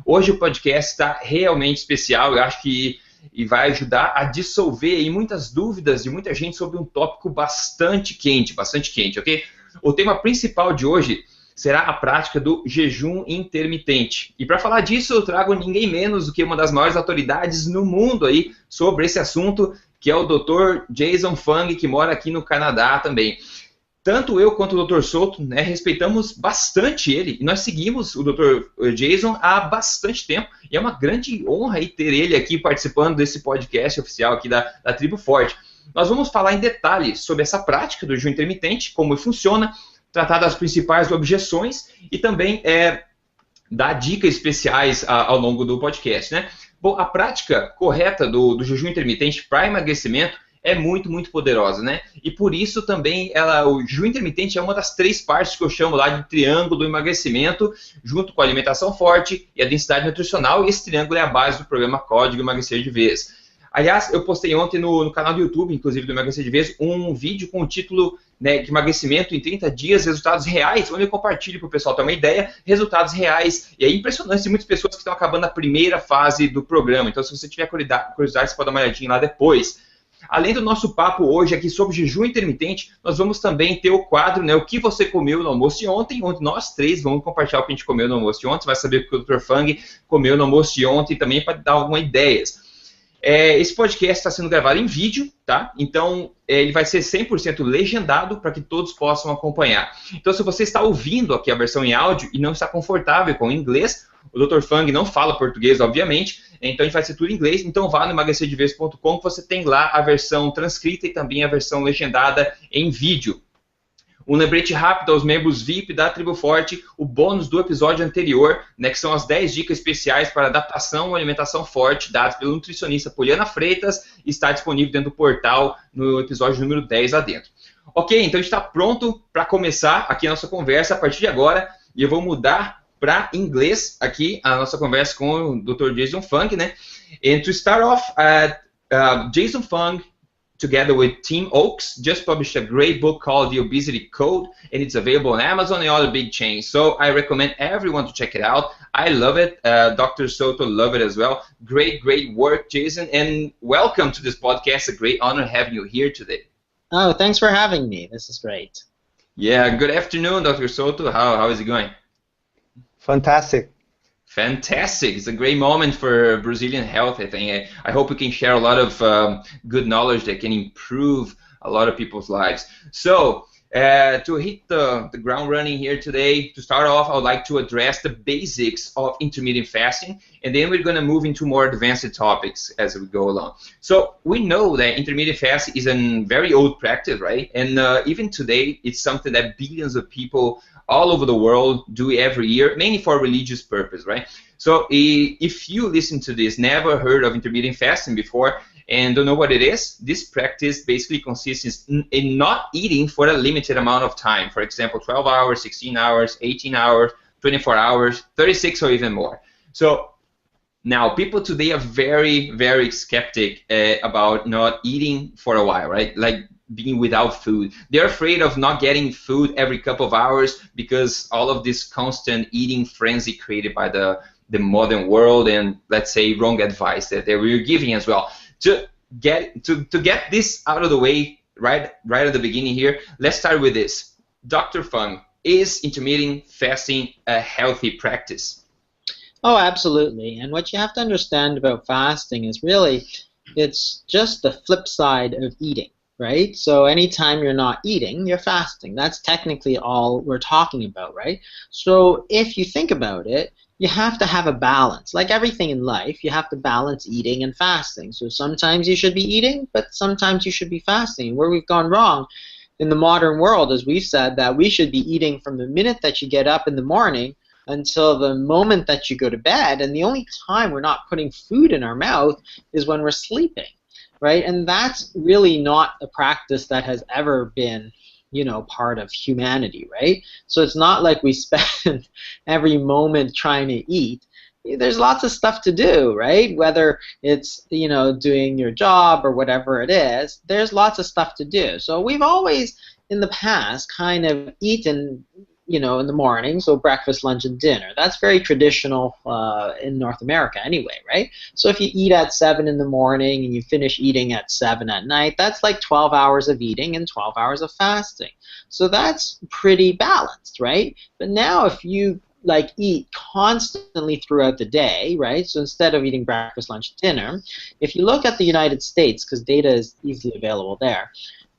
Hoje o podcast está realmente especial, eu acho que vai ajudar a dissolver aí muitas dúvidas de muita gente sobre um tópico bastante quente, ok? O tema principal de hoje será a prática do jejum intermitente. E para falar disso, eu trago ninguém menos do que uma das maiores autoridades no mundo aí sobre esse assunto, que é o Dr. Jason Fung, que mora aqui no Canadá também. Tanto eu quanto o Dr. Souto, né, respeitamos bastante ele, e nós seguimos o Dr. Jason há bastante tempo, e é uma grande honra aí ter ele aqui participando desse podcast oficial aqui da Tribo Forte. Nós vamos falar em detalhes sobre essa prática do jejum intermitente, como funciona, tratar das principais objeções e também dar dicas especiais ao longo do podcast, né? Bom, a prática correta do jejum intermitente para emagrecimento é muito, muito poderosa, né? E por isso também o jejum intermitente é uma das 3 partes que eu chamo lá de triângulo do emagrecimento, junto com a alimentação forte e a densidade nutricional, e esse triângulo é a base do programa Código Emagrecer de Vez. Aliás, eu postei ontem no canal do YouTube, inclusive do Emagrecer de Vez, um vídeo com o título, né, de emagrecimento em 30 dias, resultados reais, onde eu compartilho para o pessoal ter uma ideia, resultados reais. E é impressionante, tem muitas pessoas que estão acabando a primeira fase do programa. Então, se você tiver curiosidade, você pode dar uma olhadinha lá depois. Além do nosso papo hoje aqui sobre jejum intermitente, nós vamos também ter o quadro, né, o que você comeu no almoço de ontem, onde nós 3 vamos compartilhar o que a gente comeu no almoço de ontem. Você vai saber o que o Dr. Fung comeu no almoço de ontem também, para dar algumas ideias. Esse podcast está sendo gravado em vídeo, tá? Então, ele vai ser 100% legendado para que todos possam acompanhar. Então, se você está ouvindo aqui a versão em áudio e não está confortável com o inglês, o Dr. Fung não fala português, obviamente, então a gente vai ser tudo em inglês, então vá no emagrecerdevez.com que você tem lá a versão transcrita e também a versão legendada em vídeo. Um lembrete rápido aos membros VIP da Tribo Forte, o bônus do episódio anterior, né, que são as 10 dicas especiais para adaptação à alimentação forte, dadas pelo nutricionista Poliana Freitas, está disponível dentro do portal no episódio número 10 lá dentro. Ok, então a gente está pronto para começar aqui a nossa conversa a partir de agora, e eu vou mudar para inglês aqui a nossa conversa com o Dr. Jason Fung, né? And to start off, Jason Fung, together with Tim Oakes, just published a great book called The Obesity Code, and it's available on Amazon and other big chains. So I recommend everyone to check it out. I love it. Dr. Soto love it as well. Great, great work, Jason, and welcome to this podcast. A great honor having you here today. Oh, thanks for having me. This is great. Yeah, good afternoon, Dr. Soto. How is it going? Fantastic. Fantastic. It's a great moment for Brazilian health, I think. I hope we can share a lot of good knowledge that can improve a lot of people's lives. So, to hit the ground running here today, to start off, I would like to address the basics of intermittent fasting, and then we're going to move into more advanced topics as we go along. So, we know that intermittent fasting is a very old practice, right? And even today, it's something that billions of people all over the world do every year, mainly for religious purpose, right? So if you listen to this, never heard of intermittent fasting before, and don't know what it is, this practice basically consists in not eating for a limited amount of time. For example, 12 hours, 16 hours, 18 hours, 24 hours, 36 or even more. So now, people today are very, very skeptic about not eating for a while, right? Like being without food. They're afraid of not getting food every couple of hours because all of this constant eating frenzy created by the modern world and, let's say, wrong advice that they were giving as well. To get this out of the way right at the beginning here, let's start with this. Dr. Fung, is intermittent fasting a healthy practice? Oh, absolutely. And what you have to understand about fasting is really it's just the flip side of eating, right? So anytime you're not eating, you're fasting. That's technically all we're talking about, right? So if you think about it, you have to have a balance. Like everything in life, you have to balance eating and fasting. So sometimes you should be eating, but sometimes you should be fasting. Where we've gone wrong in the modern world is we've said that we should be eating from the minute that you get up in the morning until the moment that you go to bed, and the only time we're not putting food in our mouth is when we're sleeping, right? And that's really not a practice that has ever been, you know, part of humanity, right? So it's not like we spend every moment trying to eat. There's lots of stuff to do, right? Whether it's, you know, doing your job or whatever it is, there's lots of stuff to do. So we've always, in the past, kind of eaten in the morning, so breakfast, lunch, and dinner. That's very traditional in North America anyway, right? So if you eat at 7 in the morning and you finish eating at 7 at night, that's like 12 hours of eating and 12 hours of fasting. So that's pretty balanced, right? But now if you eat constantly throughout the day, right? So instead of eating breakfast, lunch, dinner, if you look at the United States, because data is easily available there,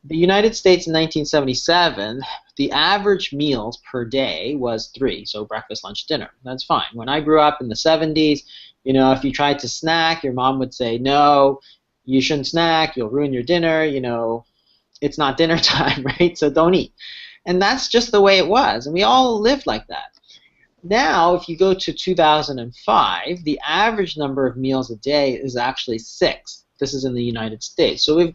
the United States in 1977, the average meals per day was 3, so breakfast, lunch, dinner. That's fine. When I grew up in the 70s, if you tried to snack, your mom would say, no, you shouldn't snack, you'll ruin your dinner, it's not dinner time, right? So don't eat. And that's just the way it was, and we all lived like that. Now, if you go to 2005, the average number of meals a day is actually 6. This is in the United States. So we've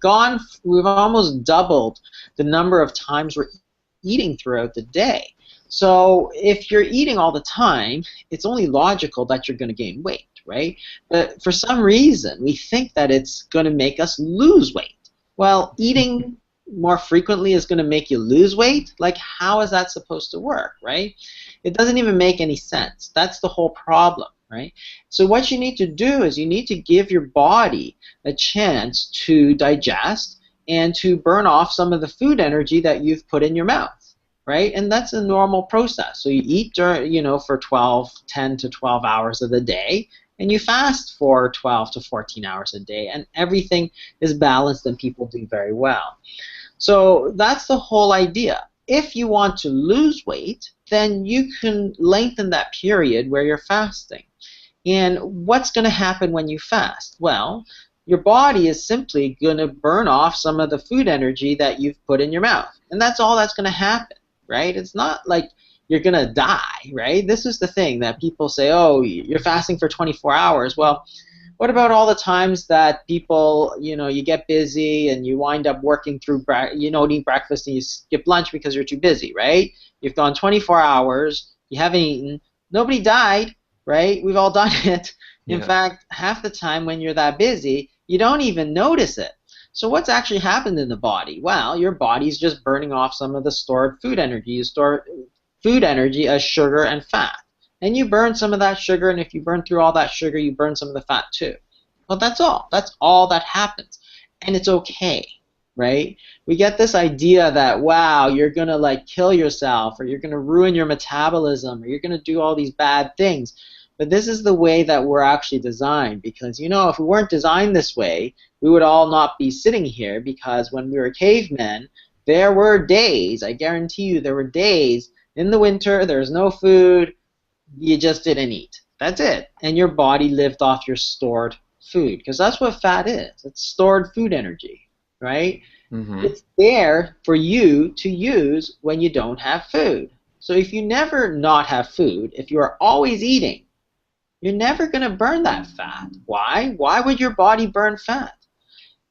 almost doubled the number of times we're eating throughout the day. So if you're eating all the time, it's only logical that you're going to gain weight, right? But for some reason, we think that it's going to make us lose weight. Well, eating more frequently is going to make you lose weight? How is that supposed to work, right? It doesn't even make any sense. That's the whole problem, right? So what you need to do is you need to give your body a chance to digest and to burn off some of the food energy that you've put in your mouth, right? And that's a normal process. So you eat for 10 to 12 hours of the day, and you fast for 12 to 14 hours a day, and everything is balanced and people do very well. So that's the whole idea. If you want to lose weight, then you can lengthen that period where you're fasting. And what's going to happen when you fast? Well, your body is simply going to burn off some of the food energy that you've put in your mouth. And that's all that's going to happen, right? It's not like you're going to die, right? This is the thing that people say, oh, you're fasting for 24 hours. Well, what about all the times that people, you get busy and you wind up working through, eating breakfast and you skip lunch because you're too busy, right? You've gone 24 hours, you haven't eaten, nobody died, right? We've all done it. In fact, half the time when you're that busy, you don't even notice it. So what's actually happened in the body? Well, your body's just burning off some of the stored food energy. You store food energy as sugar and fat. And you burn some of that sugar, and if you burn through all that sugar, you burn some of the fat too. Well, that's all. That's all that happens. And it's okay, right? We get this idea that, wow, you're going to kill yourself, or you're going to ruin your metabolism, or you're going to do all these bad things. But this is the way that we're actually designed, because, if we weren't designed this way, we would all not be sitting here, because when we were cavemen, there were days, I guarantee you, there were days in the winter, there was no food, you just didn't eat. That's it. And your body lived off your stored food, because that's what fat is. It's stored food energy, right? Mm-hmm. It's there for you to use when you don't have food. So if you never not have food, if you are always eating, you're never going to burn that fat. Why? Why would your body burn fat?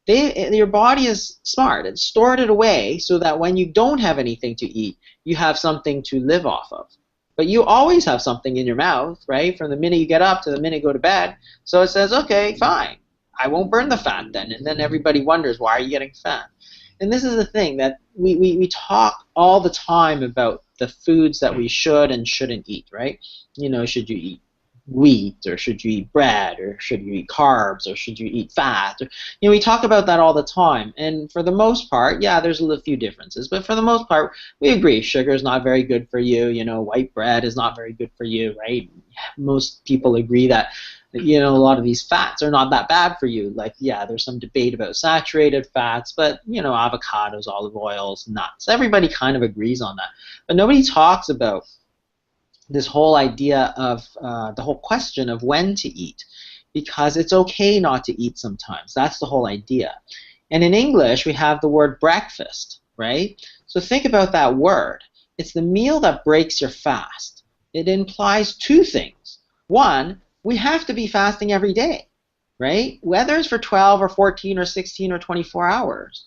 Your body is smart. It's stored it away so that when you don't have anything to eat, you have something to live off of. But you always have something in your mouth, right? From the minute you get up to the minute you go to bed. So it says, okay, fine. I won't burn the fat then. And then everybody wonders, why are you getting fat? And this is the thing, that we talk all the time about the foods that we should and shouldn't eat, right? Should you eat wheat, or should you eat bread, or should you eat carbs, or should you eat fat? We talk about that all the time, and for the most part, yeah, there's a few differences, but for the most part, we agree sugar is not very good for you. White bread is not very good for you, right? Most people agree that a lot of these fats are not that bad for you. There's some debate about saturated fats, but avocados, olive oils, nuts, everybody kind of agrees on that, but nobody talks about this whole idea of the whole question of when to eat, because it's okay not to eat sometimes. That's the whole idea. And in English, we have the word breakfast, right? So think about that word. It's the meal that breaks your fast. It implies two things. One, we have to be fasting every day, right? Whether it's for 12 or 14 or 16 or 24 hours.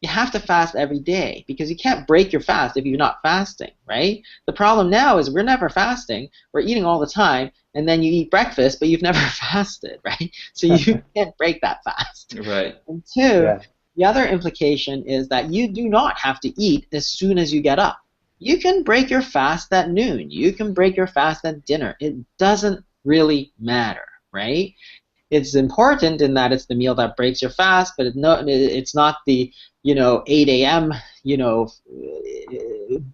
You have to fast every day, because you can't break your fast if you're not fasting, right? The problem now is we're never fasting. We're eating all the time, and then you eat breakfast, but you've never fasted, right? So you can't break that fast. Right. And two, the other implication is that you do not have to eat as soon as you get up. You can break your fast at noon. You can break your fast at dinner. It doesn't really matter, right? It's important in that it's the meal that breaks your fast, but it's not the 8 a.m.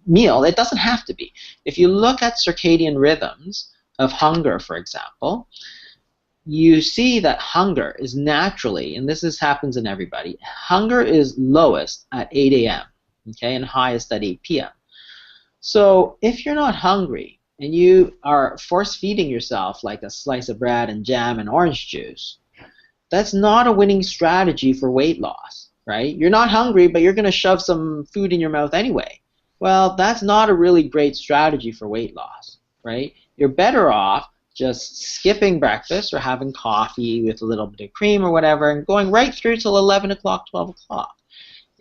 Meal. It doesn't have to be. If you look at circadian rhythms of hunger, for example, you see that hunger is naturally, and happens in everybody, hunger is lowest at 8 a.m. Okay, and highest at 8 p.m. So if you're not hungry and you are force-feeding yourself like a slice of bread and jam and orange juice, that's not a winning strategy for weight loss, right? You're not hungry, but you're going to shove some food in your mouth anyway. Well, that's not a really great strategy for weight loss, right? You're better off just skipping breakfast or having coffee with a little bit of cream or whatever and going right through till 11 o'clock, 12 o'clock.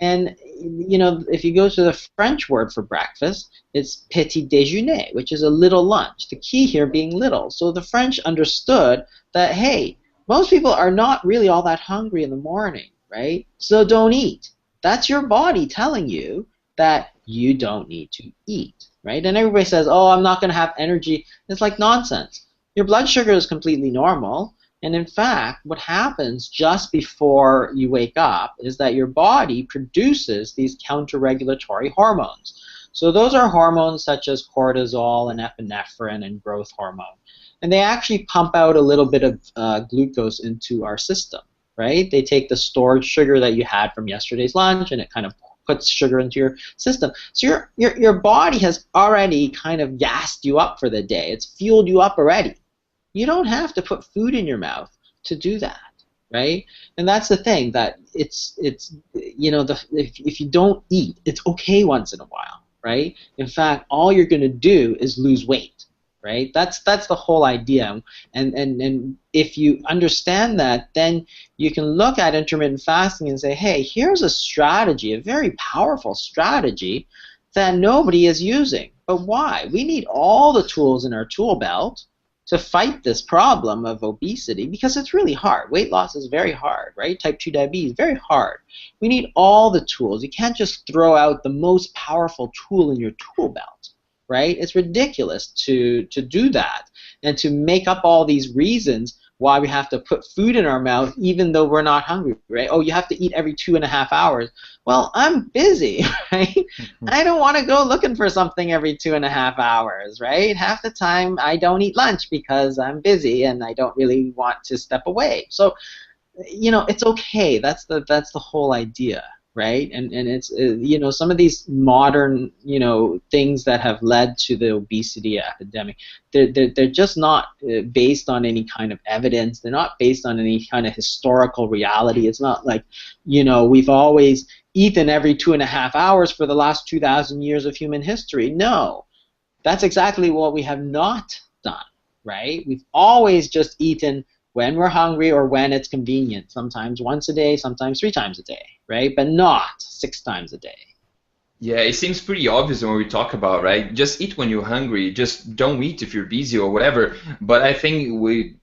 And, if you go to the French word for breakfast, it's petit déjeuner, which is a little lunch. The key here being little. So the French understood that, hey, most people are not really all that hungry in the morning, right? So don't eat. That's your body telling you that you don't need to eat, right? And everybody says, oh, I'm not going to have energy. It's like nonsense. Your blood sugar is completely normal. And in fact, what happens just before you wake up is that your body produces these counter-regulatory hormones. So those are hormones such as cortisol and epinephrine and growth hormone. And they actually pump out a little bit of glucose into our system, right? They take the stored sugar that you had from yesterday's lunch and it kind of puts sugar into your system. So your body has already kind of gassed you up for the day. It's fueled you up already. You don't have to put food in your mouth to do that, right? And that's the thing, that it's if you don't eat, it's okay once in a while, right? In fact, all you're going to do is lose weight, right? That's the whole idea. And if you understand that, then you can look at intermittent fasting and say, hey, here's a strategy, a very powerful strategy that nobody is using. But why? We need all the tools in our tool belt to fight this problem of obesity, because it's really hard. Weight loss is very hard, right? Type 2 diabetes, very hard. We need all the tools. You can't just throw out the most powerful tool in your tool belt, right? It's ridiculous to do that and to make up all these reasons why we have to put food in our mouth even though we're not hungry, right? Oh, you have to eat every 2.5 hours. Well, I'm busy, right? I don't want to go looking for something every 2.5 hours, right? Half the time I don't eat lunch because I'm busy and I don't really want to step away. So, it's okay. That's the whole idea, right? And it's some of these modern things that have led to the obesity epidemic, they're just not based on any kind of evidence. They're not based on any kind of historical reality. It's not like we've always eaten every 2.5 hours for the last 2,000 years of human history. No, that's exactly what we have not done, right? We've always just eaten when we're hungry or when it's convenient, sometimes once a day, sometimes 3 times a day, right? But not 6 times a day. Yeah, it seems pretty obvious when we talk about, right? Just eat when you're hungry. Just don't eat if you're busy or whatever. But I think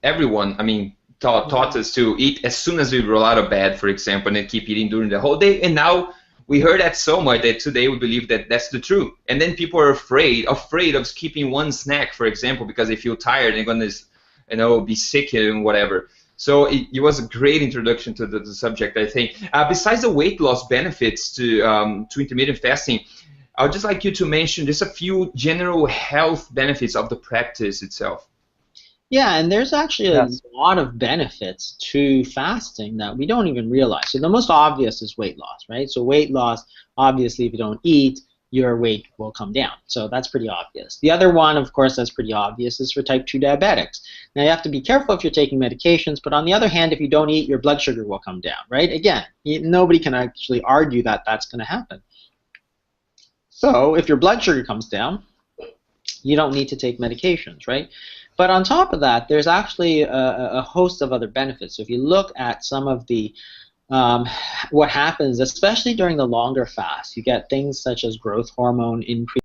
everyone, taught us to eat as soon as we roll out of bed, for example, and then keep eating during the whole day. And now we heard that so much that today we believe that that's the truth. And then people are afraid of skipping one snack, for example, because they feel tired and they're going to be sick and whatever. So it was a great introduction to the subject, I think. Besides the weight loss benefits to intermittent fasting, I would just like you to mention just a few general health benefits of the practice itself. Yeah, and there's actually a lot of benefits to fasting that we don't even realize. So the most obvious is weight loss, right? So weight loss, obviously, if you don't eat, your weight will come down. So that's pretty obvious. The other one, of course, that's pretty obvious is for type 2 diabetics. Now, you have to be careful if you're taking medications, but on the other hand, if you don't eat, your blood sugar will come down, right? Again, nobody can actually argue that that's going to happen. So if your blood sugar comes down, you don't need to take medications, right? But on top of that, there's actually a host of other benefits. So if you look at some of the what happens, especially during the longer fast, you get things such as growth hormone increase.